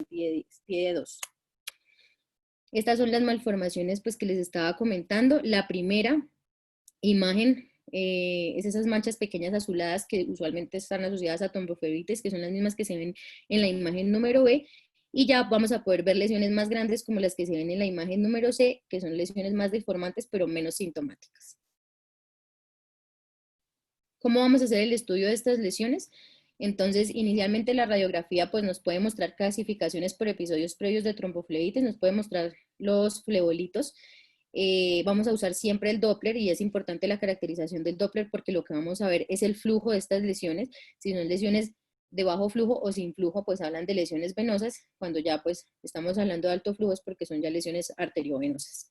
pie 2. Estas son las malformaciones pues, que les estaba comentando. La primera imagen es esas manchas pequeñas azuladas que usualmente están asociadas a tromboflebitis, que son las mismas que se ven en la imagen número B, y ya vamos a poder ver lesiones más grandes como las que se ven en la imagen número C, que son lesiones más deformantes pero menos sintomáticas. ¿Cómo vamos a hacer el estudio de estas lesiones? Entonces, inicialmente la radiografía pues, nos puede mostrar clasificaciones por episodios previos de tromboflebitis, nos puede mostrar los flebolitos. Vamos a usar siempre el Doppler y es importante la caracterización del Doppler porque lo que vamos a ver es el flujo de estas lesiones. Si son lesiones de bajo flujo o sin flujo, pues hablan de lesiones venosas. Cuando ya pues estamos hablando de alto flujo es porque son ya lesiones arteriovenosas.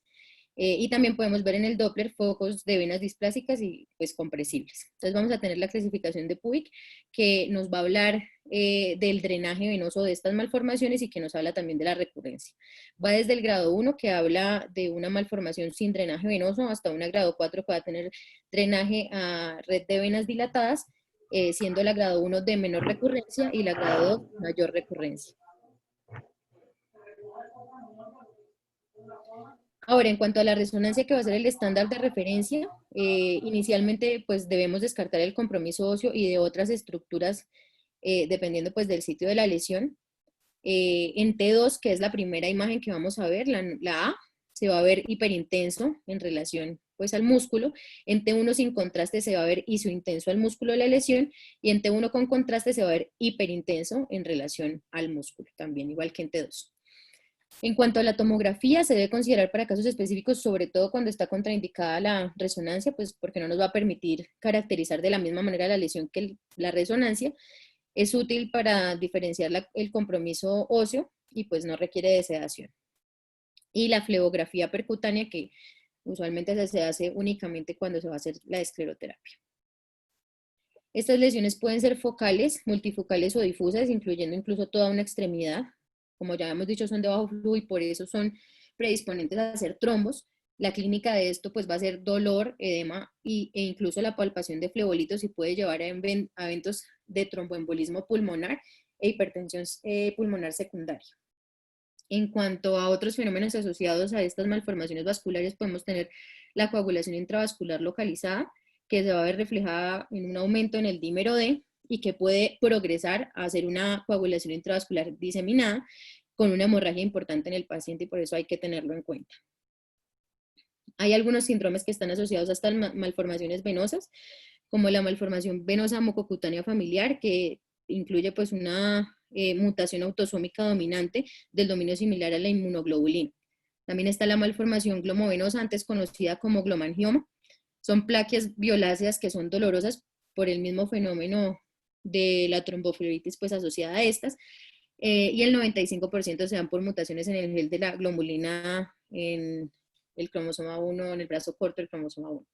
Y también podemos ver en el Doppler focos de venas displásicas y pues compresibles. Entonces vamos a tener la clasificación de Puig que nos va a hablar del drenaje venoso de estas malformaciones y que nos habla también de la recurrencia. Va desde el grado 1 que habla de una malformación sin drenaje venoso hasta una grado 4 que va a tener drenaje a red de venas dilatadas, siendo la grado 1 de menor recurrencia y la grado 2 mayor recurrencia. Ahora, en cuanto a la resonancia que va a ser el estándar de referencia, inicialmente pues debemos descartar el compromiso óseo y de otras estructuras dependiendo pues del sitio de la lesión. En T2, que es la primera imagen que vamos a ver, la A, se va a ver hiperintenso en relación pues al músculo. En T1 sin contraste se va a ver isointenso al músculo de la lesión y en T1 con contraste se va a ver hiperintenso en relación al músculo, también igual que en T2. En cuanto a la tomografía, se debe considerar para casos específicos, sobre todo cuando está contraindicada la resonancia, pues porque no nos va a permitir caracterizar de la misma manera la lesión que la resonancia. Es útil para diferenciar el compromiso óseo y pues no requiere de sedación. Y la flebografía percutánea, que usualmente se hace únicamente cuando se va a hacer la escleroterapia. Estas lesiones pueden ser focales, multifocales o difusas, incluyendo incluso toda una extremidad. Como ya hemos dicho, son de bajo flujo y por eso son predisponentes a hacer trombos. La clínica de esto pues va a ser dolor, edema e incluso la palpación de flebolitos y puede llevar a eventos de tromboembolismo pulmonar e hipertensión pulmonar secundaria. En cuanto a otros fenómenos asociados a estas malformaciones vasculares, podemos tener la coagulación intravascular localizada, que se va a ver reflejada en un aumento en el dímero D y que puede progresar a ser una coagulación intravascular diseminada con una hemorragia importante en el paciente y por eso hay que tenerlo en cuenta. Hay algunos síndromes que están asociados a estas malformaciones venosas, como la malformación venosa mucocutánea familiar, que incluye pues una mutación autosómica dominante del dominio similar a la inmunoglobulina. También está la malformación glomovenosa, antes conocida como glomangioma. Son plaquias violáceas que son dolorosas por el mismo fenómeno de la tromboflebitis pues asociada a estas, y el 95% se dan por mutaciones en el gel de la globulina en el cromosoma 1, en el brazo corto del cromosoma 1.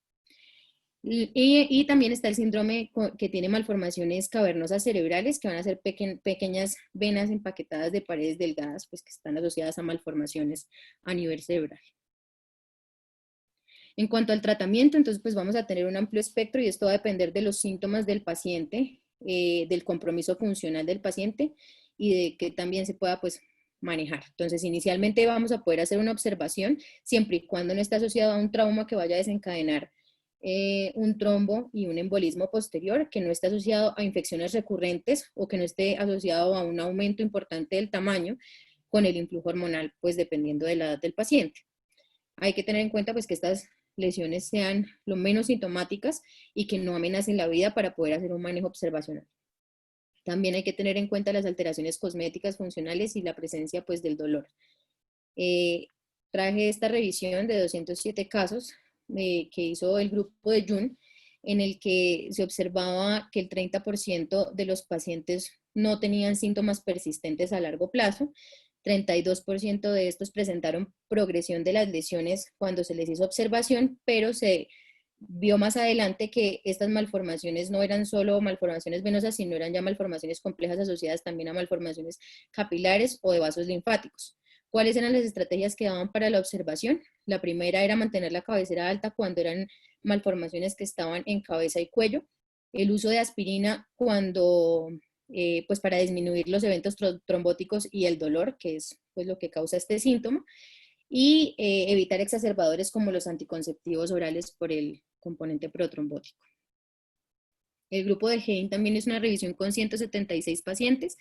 Y también está el síndrome que tiene malformaciones cavernosas cerebrales, que van a ser pequeñas venas empaquetadas de paredes delgadas, pues que están asociadas a malformaciones a nivel cerebral. En cuanto al tratamiento, entonces pues vamos a tener un amplio espectro y esto va a depender de los síntomas del paciente, del compromiso funcional del paciente y de que también se pueda pues manejar. Entonces inicialmente vamos a poder hacer una observación siempre y cuando no esté asociado a un trauma que vaya a desencadenar un trombo y un embolismo posterior, que no esté asociado a infecciones recurrentes o que no esté asociado a un aumento importante del tamaño con el influjo hormonal, pues dependiendo de la edad del paciente. Hay que tener en cuenta pues que estas lesiones sean lo menos sintomáticas y que no amenacen la vida para poder hacer un manejo observacional. También hay que tener en cuenta las alteraciones cosméticas funcionales y la presencia pues del dolor. Traje esta revisión de 207 casos que hizo el grupo de Jun, en el que se observaba que el 30% de los pacientes no tenían síntomas persistentes a largo plazo, 32% de estos presentaron progresión de las lesiones cuando se les hizo observación, pero se vio más adelante que estas malformaciones no eran solo malformaciones venosas, sino eran ya malformaciones complejas asociadas también a malformaciones capilares o de vasos linfáticos. ¿Cuáles eran las estrategias que daban para la observación? La primera era mantener la cabecera alta cuando eran malformaciones que estaban en cabeza y cuello. El uso de aspirina cuando pues para disminuir los eventos trombóticos y el dolor, que es pues lo que causa este síntoma, y evitar exacerbadores como los anticonceptivos orales por el componente protrombótico. El grupo de GEIN también es una revisión con 176 pacientes.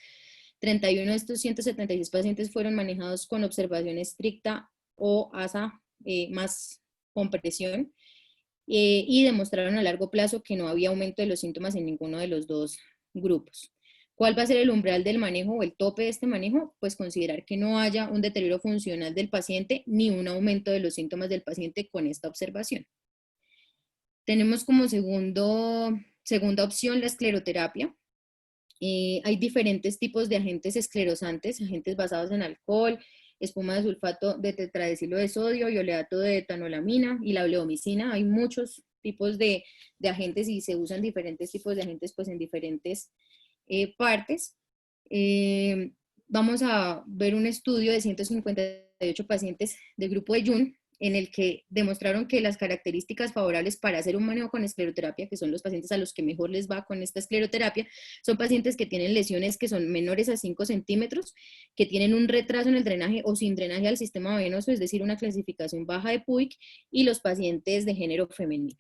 31 de estos 176 pacientes fueron manejados con observación estricta o ASA más compresión y demostraron a largo plazo que no había aumento de los síntomas en ninguno de los dos grupos. ¿Cuál va a ser el umbral del manejo o el tope de este manejo? Pues considerar que no haya un deterioro funcional del paciente ni un aumento de los síntomas del paciente con esta observación. Tenemos como segunda opción la escleroterapia. Hay diferentes tipos de agentes esclerosantes, agentes basados en alcohol, espuma de sulfato de tetradecilo de sodio, ioleato de etanolamina y la bleomicina. Hay muchos tipos de agentes y se usan diferentes tipos de agentes pues en diferentes partes. Vamos a ver un estudio de 158 pacientes del grupo de Jun en el que demostraron que las características favorables para hacer un manejo con escleroterapia, que son los pacientes a los que mejor les va con esta escleroterapia, son pacientes que tienen lesiones que son menores a 5 centímetros, que tienen un retraso en el drenaje o sin drenaje al sistema venoso, es decir, una clasificación baja de Puig, y los pacientes de género femenino.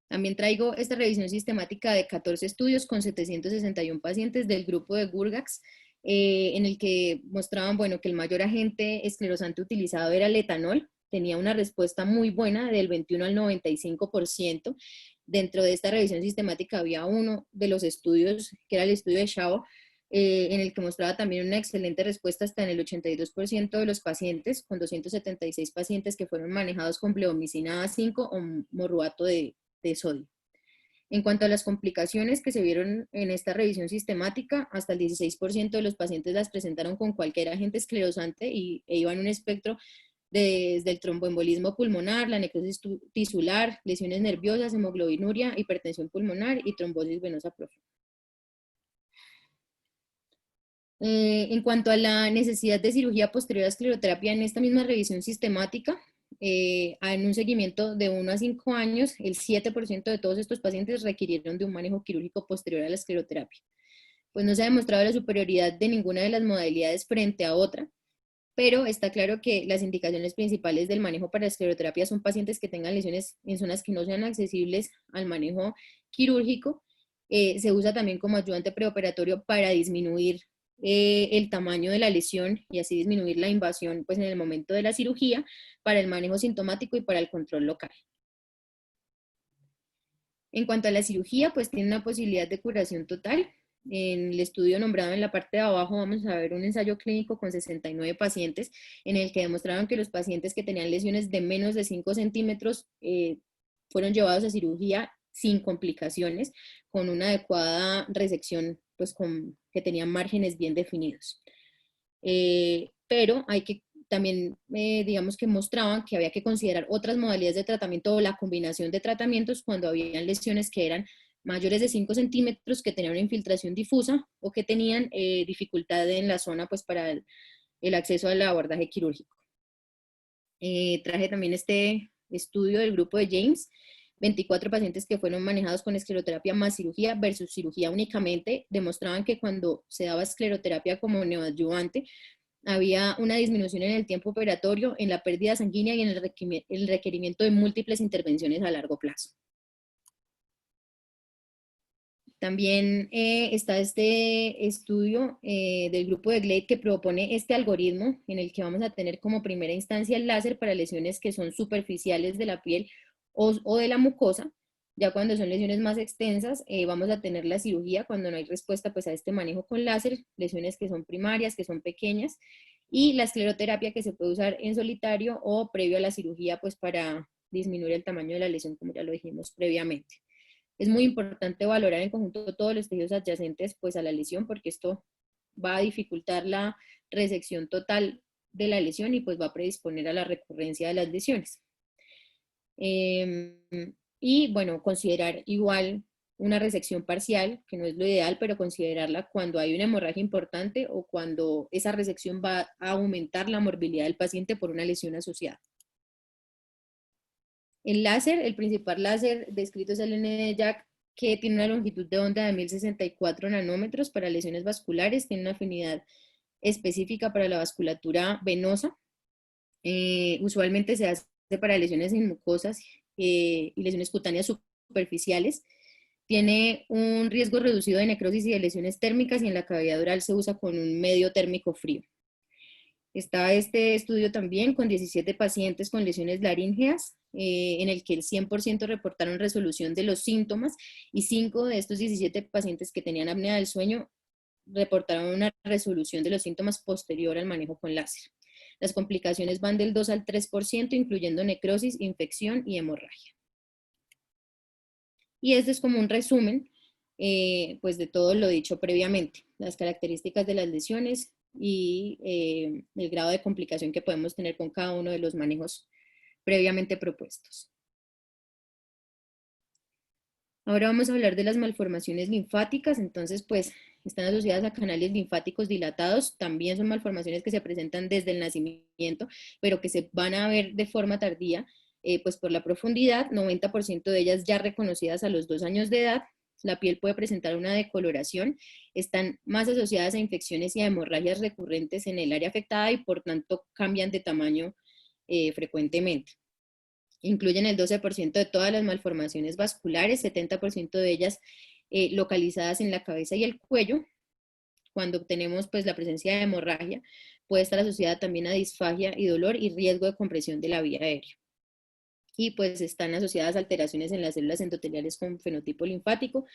También traigo esta revisión sistemática de 14 estudios con 761 pacientes del grupo de Gurgax, en el que mostraban, bueno, que el mayor agente esclerosante utilizado era el etanol, tenía una respuesta muy buena del 21 al 95%. Dentro de esta revisión sistemática había uno de los estudios, que era el estudio de Shao, en el que mostraba también una excelente respuesta hasta en el 82% de los pacientes, con 276 pacientes que fueron manejados con bleomicina A5 o morruato de sodio. En cuanto a las complicaciones que se vieron en esta revisión sistemática, hasta el 16% de los pacientes las presentaron con cualquier agente esclerosante e iban en un espectro desde el tromboembolismo pulmonar, la necrosis tisular, lesiones nerviosas, hemoglobinuria, hipertensión pulmonar y trombosis venosa profunda. En cuanto a la necesidad de cirugía posterior a escleroterapia, en esta misma revisión sistemática, en un seguimiento de 1 a 5 años, el 7% de todos estos pacientes requirieron de un manejo quirúrgico posterior a la escleroterapia. Pues no se ha demostrado la superioridad de ninguna de las modalidades frente a otra, pero está claro que las indicaciones principales del manejo para escleroterapia son pacientes que tengan lesiones en zonas que no sean accesibles al manejo quirúrgico. Se usa también como ayudante preoperatorio para disminuir el tamaño de la lesión y así disminuir la invasión pues, en el momento de la cirugía, para el manejo sintomático y para el control local. En cuanto a la cirugía, pues tiene una posibilidad de curación total. En el estudio nombrado en la parte de abajo vamos a ver un ensayo clínico con 69 pacientes en el que demostraron que los pacientes que tenían lesiones de menos de 5 centímetros fueron llevados a cirugía sin complicaciones, con una adecuada resección, pues que tenían márgenes bien definidos. Pero hay que también, digamos que mostraban que había que considerar otras modalidades de tratamiento o la combinación de tratamientos cuando habían lesiones que eran mayores de 5 centímetros, que tenían una infiltración difusa o que tenían dificultad en la zona pues, para el acceso al abordaje quirúrgico. Traje también este estudio del grupo de James, 24 pacientes que fueron manejados con escleroterapia más cirugía versus cirugía únicamente, demostraban que cuando se daba escleroterapia como neoadyuvante, había una disminución en el tiempo operatorio, en la pérdida sanguínea y en el requerimiento de múltiples intervenciones a largo plazo. También está este estudio del grupo de Glade que propone este algoritmo en el que vamos a tener como primera instancia el láser para lesiones que son superficiales de la piel o de la mucosa. Ya cuando son lesiones más extensas, vamos a tener la cirugía cuando no hay respuesta pues, a este manejo con láser, lesiones que son primarias, que son pequeñas, y la escleroterapia que se puede usar en solitario o previo a la cirugía pues, para disminuir el tamaño de la lesión, como ya lo dijimos previamente. Es muy importante valorar en conjunto todos los tejidos adyacentes pues, a la lesión, porque esto va a dificultar la resección total de la lesión y pues va a predisponer a la recurrencia de las lesiones. Y bueno, considerar igual una resección parcial, que no es lo ideal, pero considerarla cuando hay una hemorragia importante o cuando esa resección va a aumentar la morbilidad del paciente por una lesión asociada. El láser, el principal láser descrito es el Nd:YAG, que tiene una longitud de onda de 1064 nanómetros para lesiones vasculares, tiene una afinidad específica para la vasculatura venosa. Usualmente se hace para lesiones en mucosas y lesiones cutáneas superficiales. Tiene un riesgo reducido de necrosis y de lesiones térmicas, y en la cavidad oral se usa con un medio térmico frío. Está este estudio también con 17 pacientes con lesiones laríngeas, en el que el 100% reportaron resolución de los síntomas, y 5 de estos 17 pacientes que tenían apnea del sueño reportaron una resolución de los síntomas posterior al manejo con láser. Las complicaciones van del 2 al 3%, incluyendo necrosis, infección y hemorragia. Y este es como un resumen pues de todo lo dicho previamente, las características de las lesiones y el grado de complicación que podemos tener con cada uno de los manejos previamente propuestos. Ahora vamos a hablar de las malformaciones linfáticas. Entonces, pues, están asociadas a canales linfáticos dilatados. También son malformaciones que se presentan desde el nacimiento, pero que se van a ver de forma tardía, pues por la profundidad. 90% de ellas ya reconocidas a los 2 años de edad. La piel puede presentar una decoloración. Están más asociadas a infecciones y a hemorragias recurrentes en el área afectada, y por tanto cambian de tamaño frecuentemente. Incluyen el 12% de todas las malformaciones vasculares, 70% de ellas localizadas en la cabeza y el cuello. Cuando obtenemos pues la presencia de hemorragia, puede estar asociada también a disfagia y dolor y riesgo de compresión de la vía aérea. Y pues están asociadas a alteraciones en las células endoteliales con fenotipo linfático,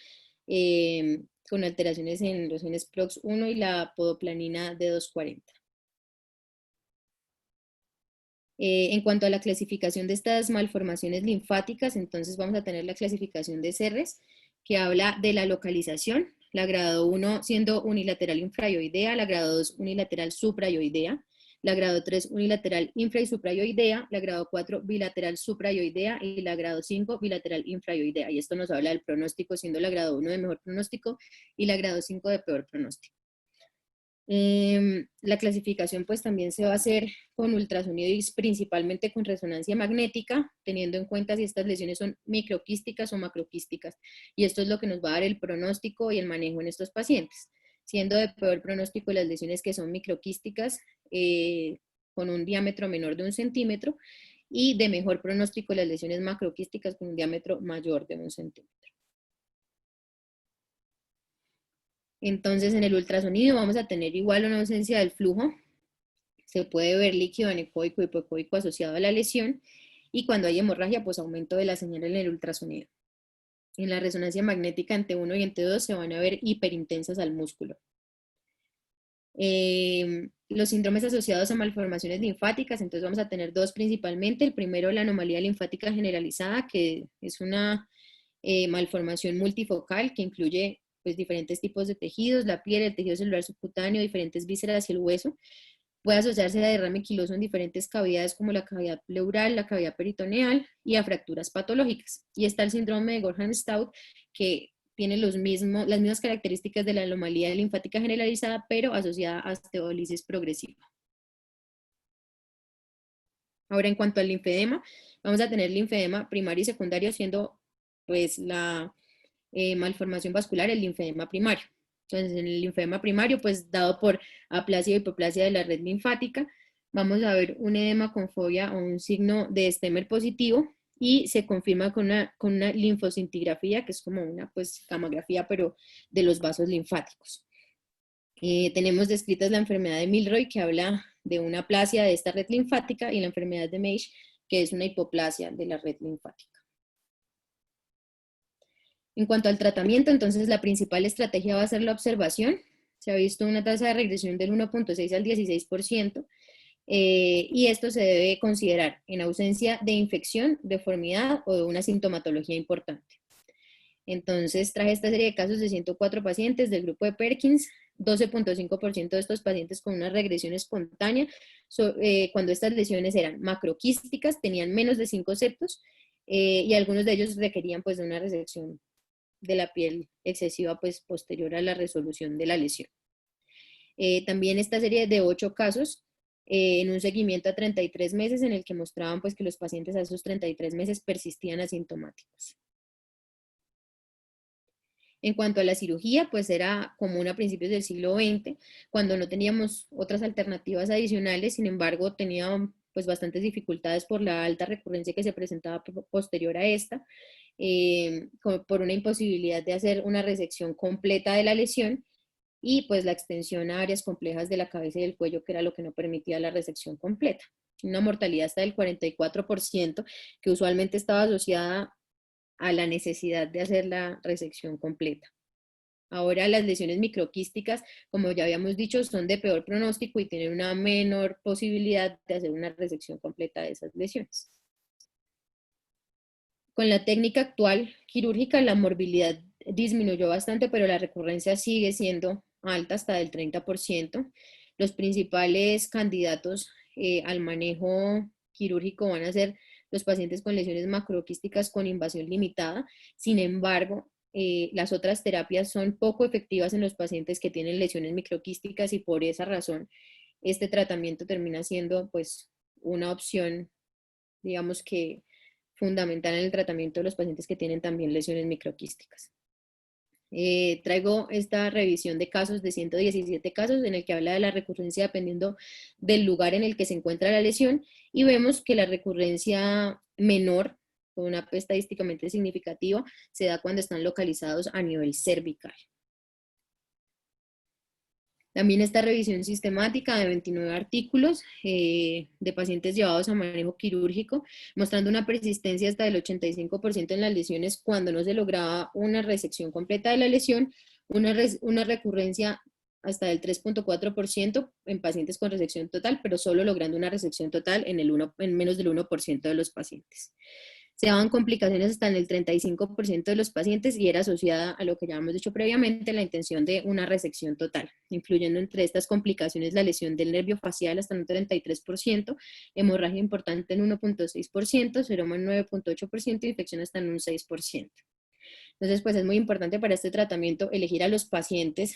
con alteraciones en los genes PROX1 y la podoplanina D240. En cuanto a la clasificación de estas malformaciones linfáticas, entonces vamos a tener la clasificación de Serres, que habla de la localización, la grado 1 siendo unilateral infraioidea, la grado 2 unilateral suprayoidea, la grado 3 unilateral infra y suprayoidea, la grado 4 bilateral suprayoidea y la grado 5 bilateral infrayoidea. Y esto nos habla del pronóstico, siendo la grado 1 de mejor pronóstico y la grado 5 de peor pronóstico. La clasificación pues también se va a hacer con ultrasonido y principalmente con resonancia magnética, teniendo en cuenta si estas lesiones son microquísticas o macroquísticas, y esto es lo que nos va a dar el pronóstico y el manejo en estos pacientes, siendo de peor pronóstico las lesiones que son microquísticas con un diámetro menor de 1 centímetro, y de mejor pronóstico las lesiones macroquísticas con un diámetro mayor de 1 centímetro. Entonces, en el ultrasonido vamos a tener igual una ausencia del flujo. Se puede ver líquido anecoico y hipoecoico asociado a la lesión, y cuando hay hemorragia, pues aumento de la señal en el ultrasonido. En la resonancia magnética en T1 y en T2 se van a ver hiperintensas al músculo. Los síndromes asociados a malformaciones linfáticas, entonces vamos a tener 2 principalmente. El primero, la anomalía linfática generalizada, que es una malformación multifocal que incluye pues diferentes tipos de tejidos, la piel, el tejido celular subcutáneo, diferentes vísceras y el hueso. Puede asociarse a derrame quiloso en diferentes cavidades como la cavidad pleural, la cavidad peritoneal y a fracturas patológicas. Y está el síndrome de Gorham-Stout, que tiene las mismas características de la anomalía linfática generalizada, pero asociada a osteólisis progresiva. Ahora, en cuanto al linfedema, vamos a tener linfedema primario y secundario, siendo pues la malformación vascular el linfedema primario. Entonces, en el linfedema primario, pues dado por aplasia y hipoplasia de la red linfática, vamos a ver un edema con fobia o un signo de Stemmer positivo, y se confirma con una linfocintigrafía, que es como una pues camografía, pero de los vasos linfáticos. Tenemos descritas la enfermedad de Milroy, que habla de una aplasia de esta red linfática, y la enfermedad de Meish, que es una hipoplasia de la red linfática. En cuanto al tratamiento, entonces la principal estrategia va a ser la observación. Se ha visto una tasa de regresión del 1.6 al 16%, y esto se debe considerar en ausencia de infección, deformidad o de una sintomatología importante. Entonces traje esta serie de casos de 104 pacientes del grupo de Perkins, 12.5% de estos pacientes con una regresión espontánea, cuando estas lesiones eran macroquísticas, tenían menos de 5 septos, y algunos de ellos requerían pues de una resección de la piel excesiva pues posterior a la resolución de la lesión. También esta serie de 8 casos en un seguimiento a 33 meses, en el que mostraban pues que los pacientes a esos 33 meses persistían asintomáticos. En cuanto a la cirugía, pues era común a principios del siglo XX, cuando no teníamos otras alternativas adicionales. Sin embargo, tenía pues bastantes dificultades por la alta recurrencia que se presentaba posterior a esta, por una imposibilidad de hacer una resección completa de la lesión y pues la extensión a áreas complejas de la cabeza y del cuello, que era lo que no permitía la resección completa. Una mortalidad hasta del 44%, que usualmente estaba asociada a la necesidad de hacer la resección completa. Ahora las lesiones microquísticas, como ya habíamos dicho, son de peor pronóstico y tienen una menor posibilidad de hacer una resección completa de esas lesiones. Con la técnica actual quirúrgica, la morbilidad disminuyó bastante, pero la recurrencia sigue siendo alta, hasta del 30%. Los principales candidatos al manejo quirúrgico van a ser los pacientes con lesiones macroquísticas con invasión limitada. Sin embargo, las otras terapias son poco efectivas en los pacientes que tienen lesiones microquísticas, y por esa razón este tratamiento termina siendo pues una opción, digamos que fundamental en el tratamiento de los pacientes que tienen también lesiones microquísticas. Traigo esta revisión de casos, de 117 casos, en el que habla de la recurrencia dependiendo del lugar en el que se encuentra la lesión, y vemos que la recurrencia menor, con una P estadísticamente significativa, se da cuando están localizados a nivel cervical. También esta revisión sistemática de 29 artículos de pacientes llevados a manejo quirúrgico, mostrando una persistencia hasta del 85% en las lesiones cuando no se lograba una resección completa de la lesión, una recurrencia hasta del 3.4% en pacientes con resección total, pero solo logrando una resección total en menos del 1% de los pacientes. Se daban complicaciones hasta en el 35% de los pacientes, y era asociada a lo que ya hemos dicho previamente, la intención de una resección total, incluyendo entre estas complicaciones la lesión del nervio facial hasta un 33%, hemorragia importante en 1.6%, seroma en 9.8% y infección hasta en un 6%. Entonces, pues es muy importante para este tratamiento elegir a los pacientes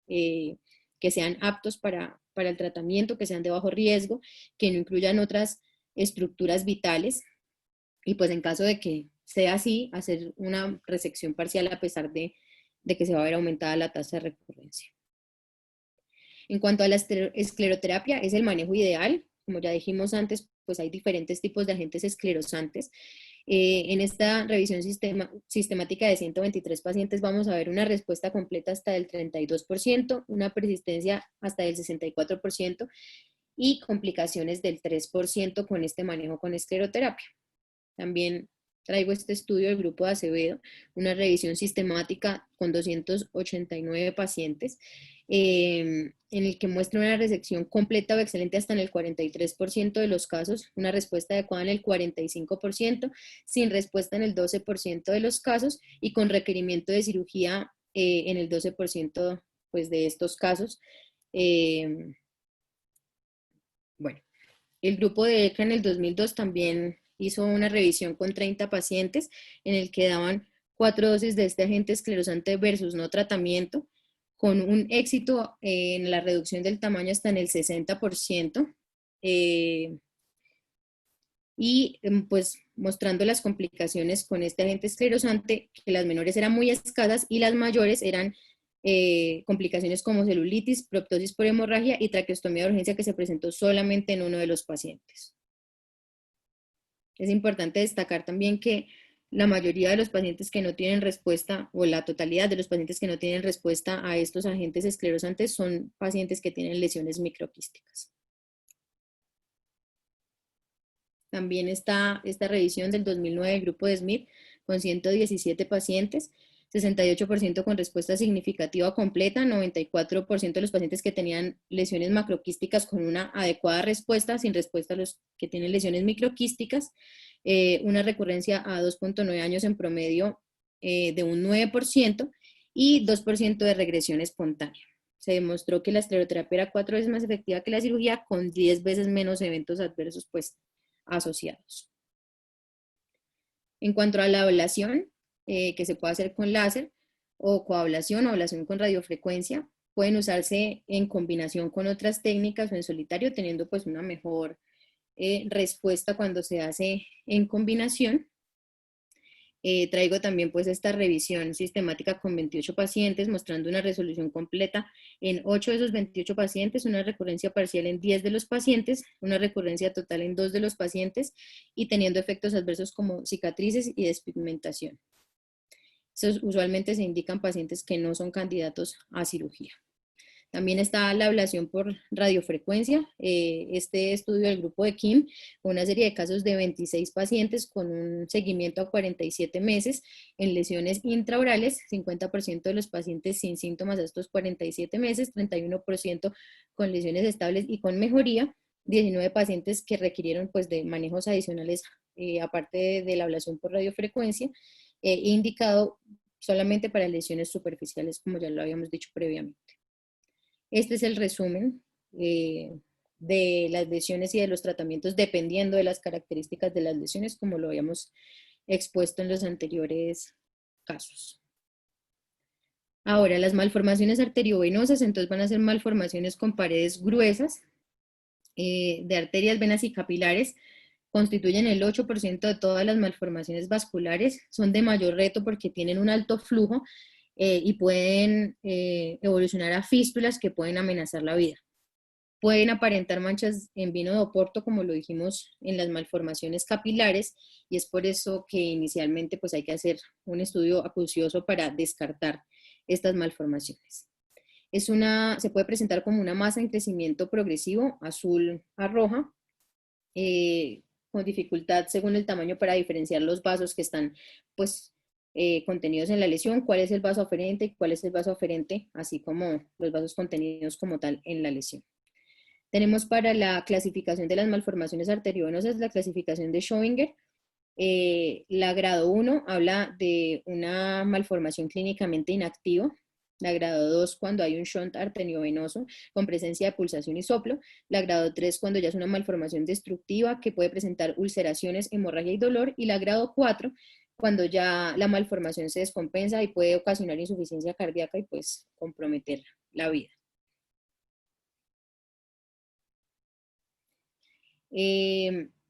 que sean aptos para el tratamiento, que sean de bajo riesgo, que no incluyan otras estructuras vitales, y pues en caso de que sea así, hacer una resección parcial a pesar de que se va a ver aumentada la tasa de recurrencia. En cuanto a la escleroterapia, es el manejo ideal. Como ya dijimos antes, pues hay diferentes tipos de agentes esclerosantes. En esta revisión sistemática de 123 pacientes vamos a ver una respuesta completa hasta del 32%, una persistencia hasta del 64% y complicaciones del 3% con este manejo con escleroterapia. También traigo este estudio del grupo de Acevedo, una revisión sistemática con 289 pacientes, en el que muestra una resección completa o excelente hasta en el 43% de los casos, una respuesta adecuada en el 45%, sin respuesta en el 12% de los casos y con requerimiento de cirugía en el 12% pues, de estos casos. Bueno, el grupo de ECA en el 2002 también hizo una revisión con 30 pacientes en el que daban 4 dosis de este agente esclerosante versus no tratamiento, con un éxito en la reducción del tamaño hasta en el 60%, y pues mostrando las complicaciones con este agente esclerosante, que las menores eran muy escasas y las mayores eran complicaciones como celulitis, proptosis por hemorragia y traqueostomía de urgencia, que se presentó solamente en uno de los pacientes. Es importante destacar también que la mayoría de los pacientes que no tienen respuesta, o la totalidad de los pacientes que no tienen respuesta a estos agentes esclerosantes, son pacientes que tienen lesiones microquísticas. También está esta revisión del 2009 del grupo de Smith con 117 pacientes, 68% con respuesta significativa completa, 94% de los pacientes que tenían lesiones macroquísticas con una adecuada respuesta, sin respuesta a los que tienen lesiones microquísticas, una recurrencia a 2.9 años en promedio de un 9% y 2% de regresión espontánea. Se demostró que la escleroterapia era 4 veces más efectiva que la cirugía, con 10 veces menos eventos adversos pues, asociados. En cuanto a la ablación, que se puede hacer con láser, o coablación o ablación con radiofrecuencia, pueden usarse en combinación con otras técnicas o en solitario, teniendo pues una mejor respuesta cuando se hace en combinación. Traigo también pues esta revisión sistemática con 28 pacientes, mostrando una resolución completa en 8 de esos 28 pacientes, una recurrencia parcial en 10 de los pacientes, una recurrencia total en 2 de los pacientes y teniendo efectos adversos como cicatrices y despigmentación. Esos usualmente se indican pacientes que no son candidatos a cirugía. También está la ablación por radiofrecuencia. Este estudio del grupo de Kim, una serie de casos de 26 pacientes con un seguimiento a 47 meses en lesiones intraorales, 50% de los pacientes sin síntomas a estos 47 meses, 31% con lesiones estables y con mejoría, 19 pacientes que requirieron pues, de manejos adicionales aparte de la ablación por radiofrecuencia, indicado solamente para lesiones superficiales, como ya lo habíamos dicho previamente. Este es el resumen de las lesiones y de los tratamientos dependiendo de las características de las lesiones, como lo habíamos expuesto en los anteriores casos. Ahora, las malformaciones arteriovenosas, entonces van a ser malformaciones con paredes gruesas de arterias, venas y capilares, constituyen el 8% de todas las malformaciones vasculares, son de mayor reto porque tienen un alto flujo y pueden evolucionar a fístulas que pueden amenazar la vida. Pueden aparentar manchas en vino de Oporto, como lo dijimos en las malformaciones capilares, y es por eso que inicialmente pues, hay que hacer un estudio acucioso para descartar estas malformaciones. Se puede presentar como una masa en crecimiento progresivo, azul a roja, con dificultad según el tamaño para diferenciar los vasos que están pues, contenidos en la lesión, cuál es el vaso aferente y cuál es el vaso aferente, así como los vasos contenidos como tal en la lesión. Tenemos para la clasificación de las malformaciones arteriovenosas la clasificación de Schoeninger. La grado 1 habla de una malformación clínicamente inactiva. La grado 2 cuando hay un shunt arteriovenoso con presencia de pulsación y soplo. La grado 3 cuando ya es una malformación destructiva que puede presentar ulceraciones, hemorragia y dolor. Y la grado 4 cuando ya la malformación se descompensa y puede ocasionar insuficiencia cardíaca y pues comprometer la vida.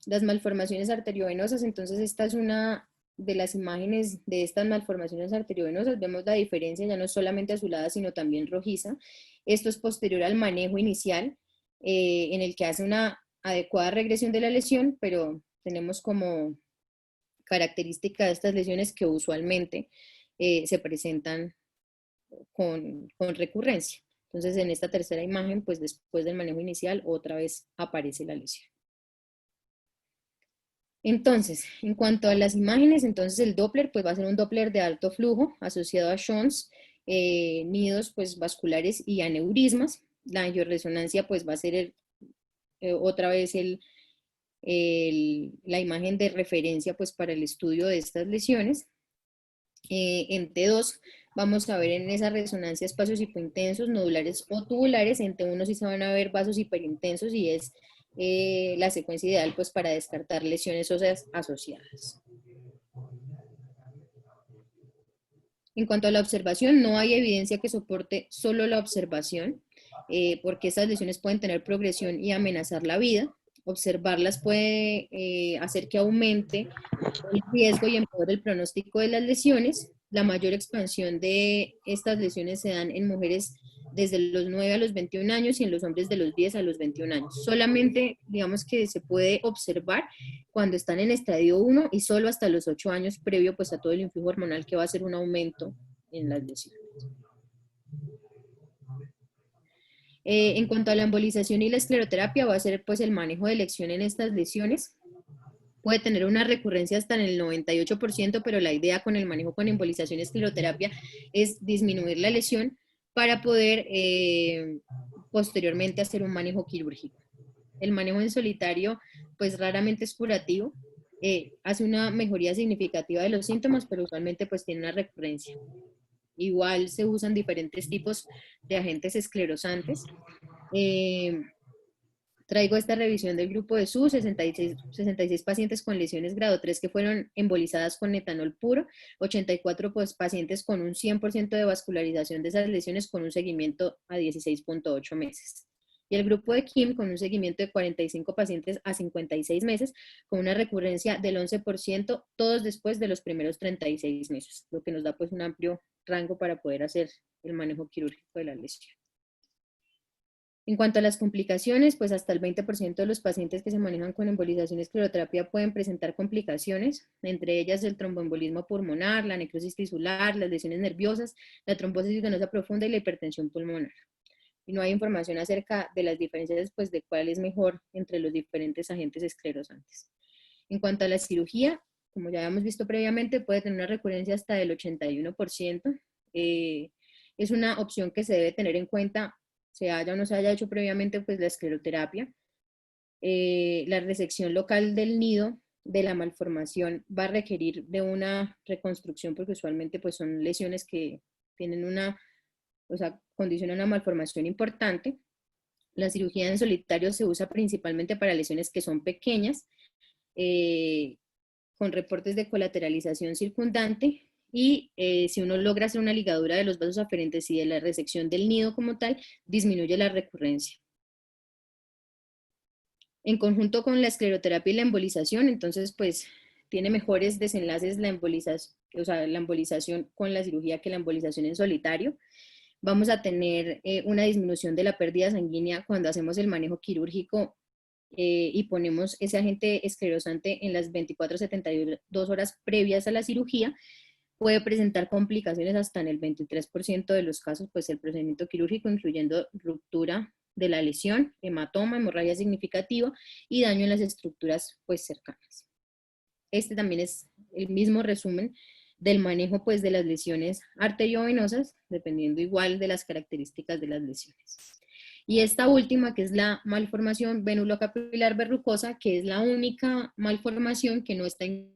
Las malformaciones arteriovenosas, entonces esta es una de las imágenes de estas malformaciones arteriovenosas. Vemos la diferencia, ya no es solamente azulada, sino también rojiza. Esto es posterior al manejo inicial, en el que hace una adecuada regresión de la lesión, pero tenemos como característica de estas lesiones que usualmente se presentan con recurrencia. Entonces, en esta tercera imagen, pues después del manejo inicial, otra vez aparece la lesión. Entonces, en cuanto a las imágenes, entonces el Doppler pues va a ser un Doppler de alto flujo asociado a shunts, nidos pues vasculares y aneurismas. La angioresonancia pues va a ser otra vez la imagen de referencia pues para el estudio de estas lesiones. En T2 vamos a ver en esa resonancia espacios hipointensos, nodulares o tubulares. En T1 sí se van a ver vasos hiperintensos y es la secuencia ideal pues, para descartar lesiones óseas asociadas. En cuanto a la observación, no hay evidencia que soporte solo la observación, porque estas lesiones pueden tener progresión y amenazar la vida. Observarlas puede hacer que aumente el riesgo y empeore el pronóstico de las lesiones. La mayor expansión de estas lesiones se dan en mujeres desde los 9 a los 21 años y en los hombres de los 10 a los 21 años. Solamente, digamos que se puede observar cuando están en estadio 1 y solo hasta los 8 años previo pues a todo el influjo hormonal que va a hacer un aumento en las lesiones. En cuanto a la embolización y la escleroterapia, va a ser pues el manejo de elección en estas lesiones. Puede tener una recurrencia hasta en el 98%, pero la idea con el manejo con embolización y escleroterapia es disminuir la lesión para poder posteriormente hacer un manejo quirúrgico. El manejo en solitario pues raramente es curativo, hace una mejoría significativa de los síntomas, pero usualmente pues tiene una recurrencia. Igual se usan diferentes tipos de agentes esclerosantes. Traigo esta revisión del grupo de SU, 66 pacientes con lesiones grado 3 que fueron embolizadas con etanol puro, 84 pues, pacientes con un 100% de vascularización de esas lesiones con un seguimiento a 16.8 meses. Y el grupo de Kim con un seguimiento de 45 pacientes a 56 meses, con una recurrencia del 11%, todos después de los primeros 36 meses, lo que nos da pues un amplio rango para poder hacer el manejo quirúrgico de la lesión. En cuanto a las complicaciones, pues hasta el 20% de los pacientes que se manejan con embolización y escleroterapia pueden presentar complicaciones, entre ellas el tromboembolismo pulmonar, la necrosis tisular, las lesiones nerviosas, la trombosis venosa profunda y la hipertensión pulmonar. Y no hay información acerca de las diferencias pues, de cuál es mejor entre los diferentes agentes esclerosantes. En cuanto a la cirugía, como ya habíamos visto previamente, puede tener una recurrencia hasta del 81%. Es una opción que se debe tener en cuenta, se haya o no se haya hecho previamente pues, la escleroterapia. La resección local del nido de la malformación va a requerir de una reconstrucción porque usualmente pues, son lesiones que tienen una, o sea, condicionan una malformación importante. La cirugía en solitario se usa principalmente para lesiones que son pequeñas, con reportes de colateralización circundante, y si uno logra hacer una ligadura de los vasos aferentes y de la resección del nido como tal, disminuye la recurrencia. En conjunto con la escleroterapia y la embolización, entonces pues tiene mejores desenlaces la embolización, o sea, la embolización con la cirugía que la embolización en solitario. Vamos a tener una disminución de la pérdida sanguínea cuando hacemos el manejo quirúrgico y ponemos ese agente esclerosante en las 24-72 horas previas a la cirugía. Puede presentar complicaciones hasta en el 23% de los casos, pues el procedimiento quirúrgico, incluyendo ruptura de la lesión, hematoma, hemorragia significativa y daño en las estructuras pues cercanas. Este también es el mismo resumen del manejo pues de las lesiones arteriovenosas, dependiendo igual de las características de las lesiones. Y esta última, que es la malformación venulocapilar verrucosa, que es la única malformación que no está en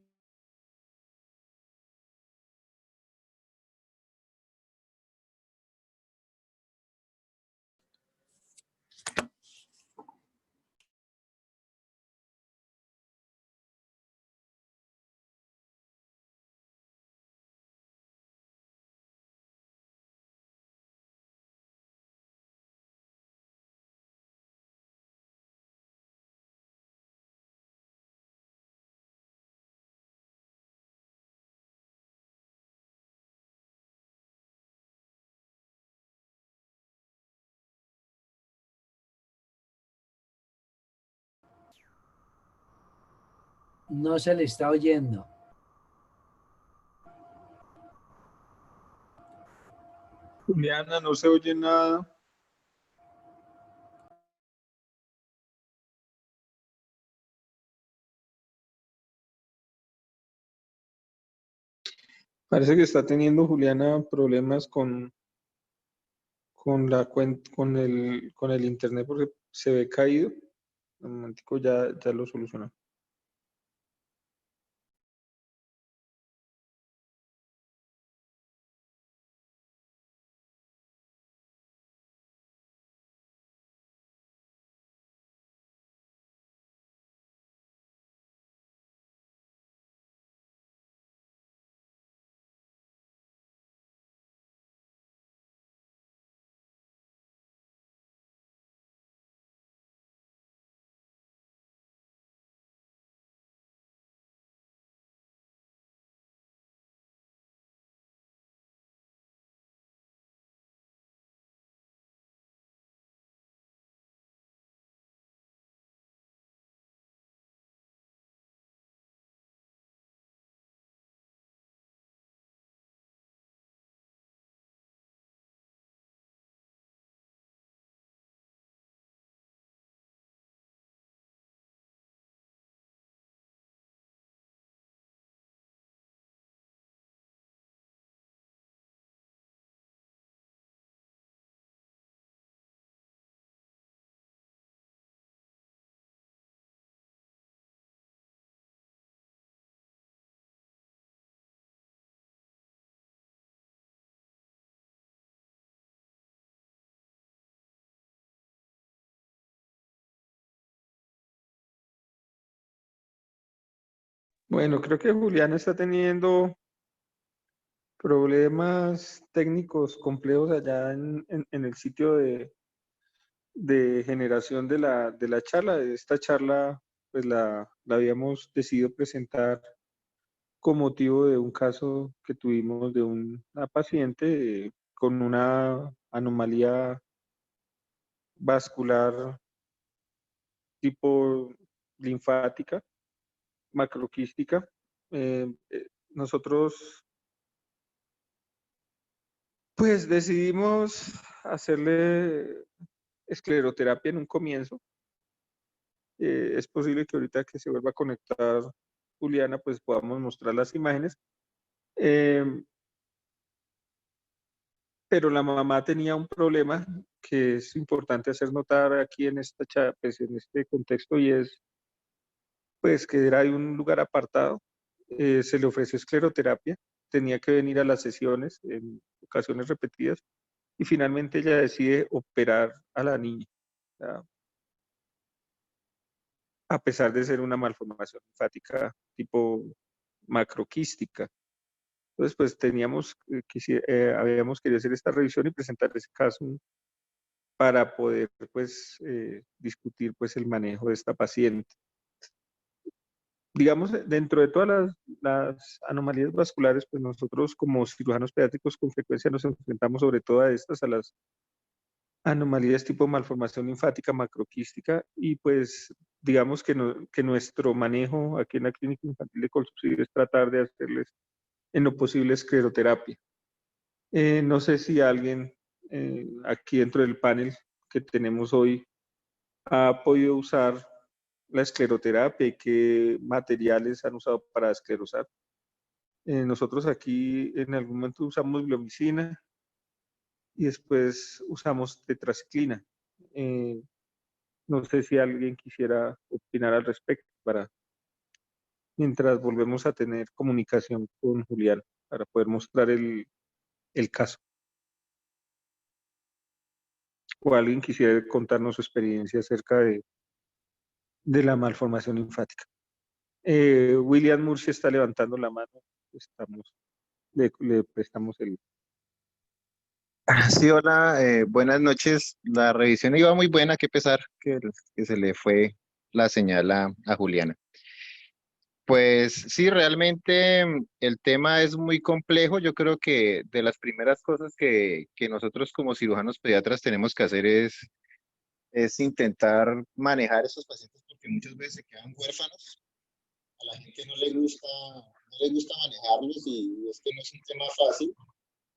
No se le está oyendo. Juliana, no se oye nada. Parece que está teniendo Juliana problemas con el internet porque se ve caído. Un momentico, ya lo solucionó. Bueno, creo que Juliana está teniendo problemas técnicos complejos allá en el sitio de generación de la charla. Esta charla pues la habíamos decidido presentar con motivo de un caso que tuvimos de una paciente con una anomalía vascular tipo linfática, macroquística. Nosotros pues decidimos hacerle escleroterapia en un comienzo. Es posible que ahorita que se vuelva a conectar Juliana, pues podamos mostrar las imágenes. Eh, pero la mamá tenía un problema que es importante hacer notar aquí en pues, en este contexto, y es pues que era de un lugar apartado. Se le ofreció escleroterapia, tenía que venir a las sesiones en ocasiones repetidas, y finalmente ella decide operar a la niña, ¿ya? A pesar de ser una malformación linfática tipo macroquística. Entonces, pues habíamos querido hacer esta revisión y presentar ese caso para poder, pues, discutir, pues, el manejo de esta paciente. Digamos, dentro de todas las anomalías vasculares, pues nosotros como cirujanos pediátricos con frecuencia nos enfrentamos sobre todo a estas, a las anomalías tipo malformación linfática macroquística, y pues digamos que, que nuestro manejo aquí en la Clínica Infantil de Colsubsidio es tratar de hacerles en lo posible escleroterapia. No sé si alguien aquí dentro del panel que tenemos hoy ha podido usar la escleroterapia y qué materiales han usado para esclerosar. Nosotros aquí en algún momento usamos glomicina y después usamos tetraciclina. Eh, no sé si alguien quisiera opinar al respecto mientras volvemos a tener comunicación con Julián para poder mostrar el caso. O alguien quisiera contarnos su experiencia acerca de la malformación linfática. William Murcia está levantando la mano. Le prestamos el... Sí, hola, buenas noches. La revisión iba muy buena, qué pesar que se le fue la señal a Juliana. Pues sí, realmente el tema es muy complejo. Yo creo que de las primeras cosas que nosotros como cirujanos pediatras tenemos que hacer es intentar manejar esos pacientes porque muchas veces se quedan huérfanos. A la gente no le gusta manejarlos y es que no es un tema fácil,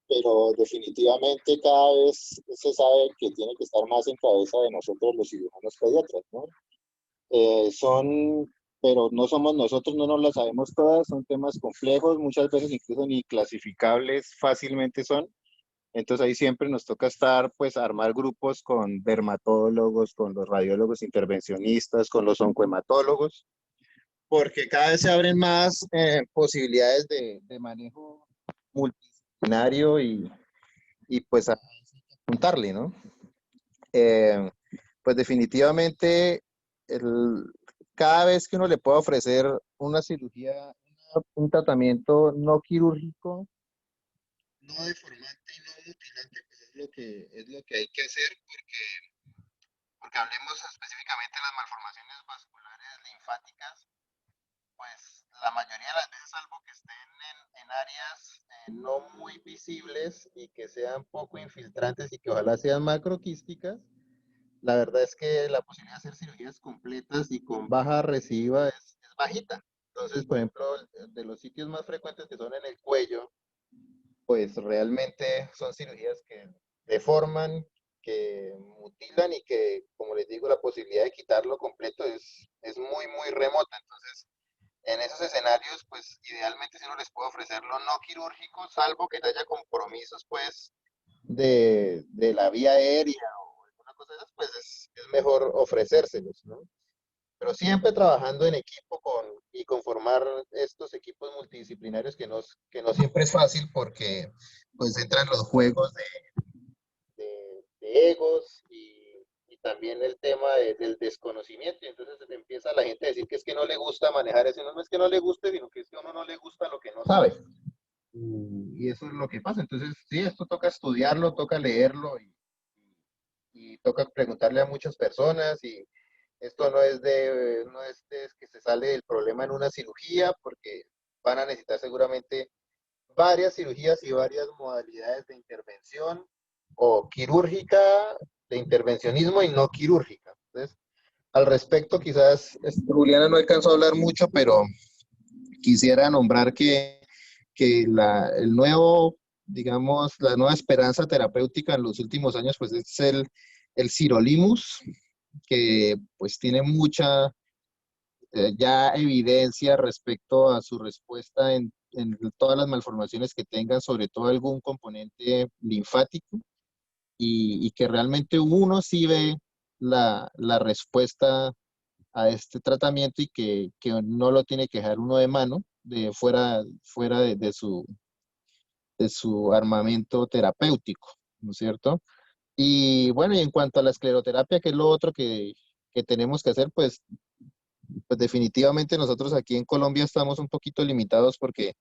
pero definitivamente cada vez se sabe que tiene que estar más en cabeza de nosotros los cirujanos pediatras, ¿no? Son, pero no somos nosotros, no nos las sabemos todas, son temas complejos, muchas veces incluso ni clasificables fácilmente son. Entonces ahí siempre nos toca estar, pues, armar grupos con dermatólogos, con los radiólogos intervencionistas, con los oncohematólogos, porque cada vez se abren más posibilidades de manejo multidisciplinario y pues a juntarle, ¿no? Eh, pues definitivamente el, cada vez que uno le pueda ofrecer una cirugía, un tratamiento no quirúrgico, no deformante y no mutilante, pues es lo que hay que hacer porque hablemos específicamente de las malformaciones vasculares linfáticas, pues la mayoría de las veces, salvo que estén en áreas no muy visibles y que sean poco infiltrantes y que ojalá sean macroquísticas, la verdad es que la posibilidad de hacer cirugías completas y con baja recidiva es bajita. Entonces, por ejemplo, de los sitios más frecuentes que son en el cuello, pues realmente son cirugías que deforman, que mutilan y que, como les digo, la posibilidad de quitarlo completo es muy, muy remota. Entonces, en esos escenarios, pues idealmente si uno les puede ofrecerlo no quirúrgico, salvo que haya compromisos, pues, de la vía aérea o alguna cosa de esas, pues es mejor ofrecérselos, ¿no? Pero siempre trabajando en equipo y conformar estos equipos multidisciplinarios que no siempre es fácil porque pues entran los juegos de egos y también el tema del desconocimiento y entonces empieza la gente a decir que es que no le gusta manejar eso, no es que no le guste, sino que es que a uno no le gusta lo que no sabe. Y eso es lo que pasa. Entonces, sí, esto toca estudiarlo, toca leerlo y toca preguntarle a muchas personas y esto no es de que se sale del problema en una cirugía porque van a necesitar seguramente varias cirugías y varias modalidades de intervención o quirúrgica, de intervencionismo y no quirúrgica. Entonces, al respecto, quizás Juliana no alcanzó a hablar mucho, pero quisiera nombrar que el nuevo, digamos, la nueva esperanza terapéutica en los últimos años, pues es el sirolimus, que pues tiene mucha ya evidencia respecto a su respuesta en todas las malformaciones que tengan, sobre todo algún componente linfático, y que realmente uno sí ve la respuesta a este tratamiento y que no lo tiene que dejar uno de mano, fuera de su armamento terapéutico, ¿no es cierto? Y bueno, y en cuanto a la escleroterapia, que es lo otro que tenemos que hacer, pues definitivamente nosotros aquí en Colombia estamos un poquito limitados porque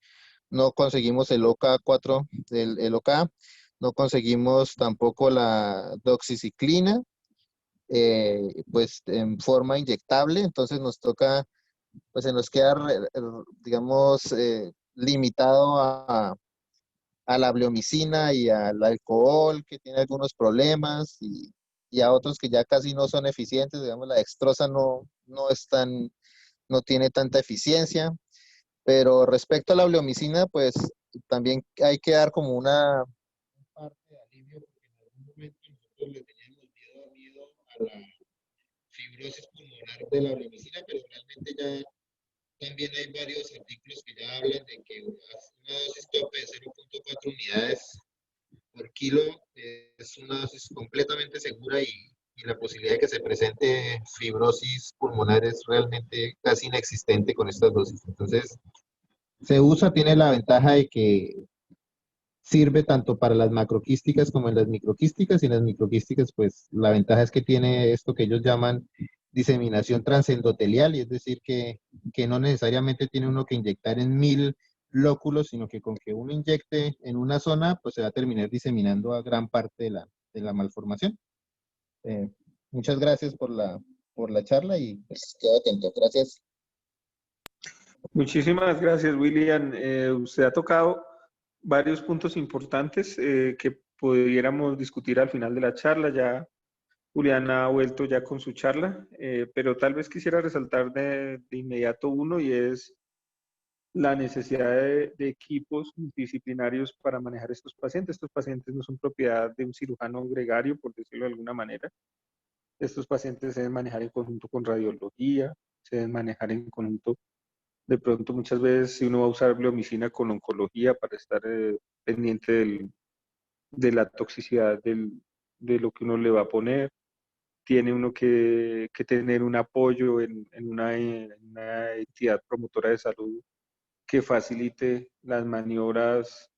no conseguimos el OK4, el OK, no conseguimos tampoco la doxiciclina, pues en forma inyectable, entonces nos toca, pues se nos queda, digamos, limitado a la bleomicina y al alcohol, que tiene algunos problemas, y a otros que ya casi no son eficientes, digamos, la dextrosa no es tan, no tiene tanta eficiencia, pero respecto a la bleomicina, pues también hay que dar como una parte de alivio, porque en algún momento nosotros le teníamos miedo a la fibrosis pulmonar de la bleomicina, pero realmente ya también hay varios artículos que ya hablan de que una dosis tope de 0,4 unidades por kilo es una dosis completamente segura y la posibilidad de que se presente fibrosis pulmonar es realmente casi inexistente con estas dosis. Entonces, se usa, tiene la ventaja de que sirve tanto para las macroquísticas como en las microquísticas, y en las microquísticas, pues la ventaja es que tiene esto que ellos llaman diseminación transendotelial, y es decir, que no necesariamente tiene uno que inyectar en 1000 lóculos, sino que con que uno inyecte en una zona, pues se va a terminar diseminando a gran parte de la malformación. Eh, Muchas gracias por la charla y pues quedo atento. Gracias. Muchísimas gracias, William. Usted ha tocado varios puntos importantes que pudiéramos discutir al final de la charla. Ya Julián ha vuelto ya con su charla, pero tal vez quisiera resaltar de inmediato uno, y es la necesidad de equipos multidisciplinarios para manejar estos pacientes. Estos pacientes no son propiedad de un cirujano gregario, por decirlo de alguna manera. Estos pacientes se deben manejar en conjunto con radiología, se deben manejar en conjunto. De pronto, muchas veces, si uno va a usar bleomicina con oncología para estar pendiente de la toxicidad de lo que uno le va a poner, tiene uno que tener un apoyo en una entidad promotora de salud que facilite las maniobras,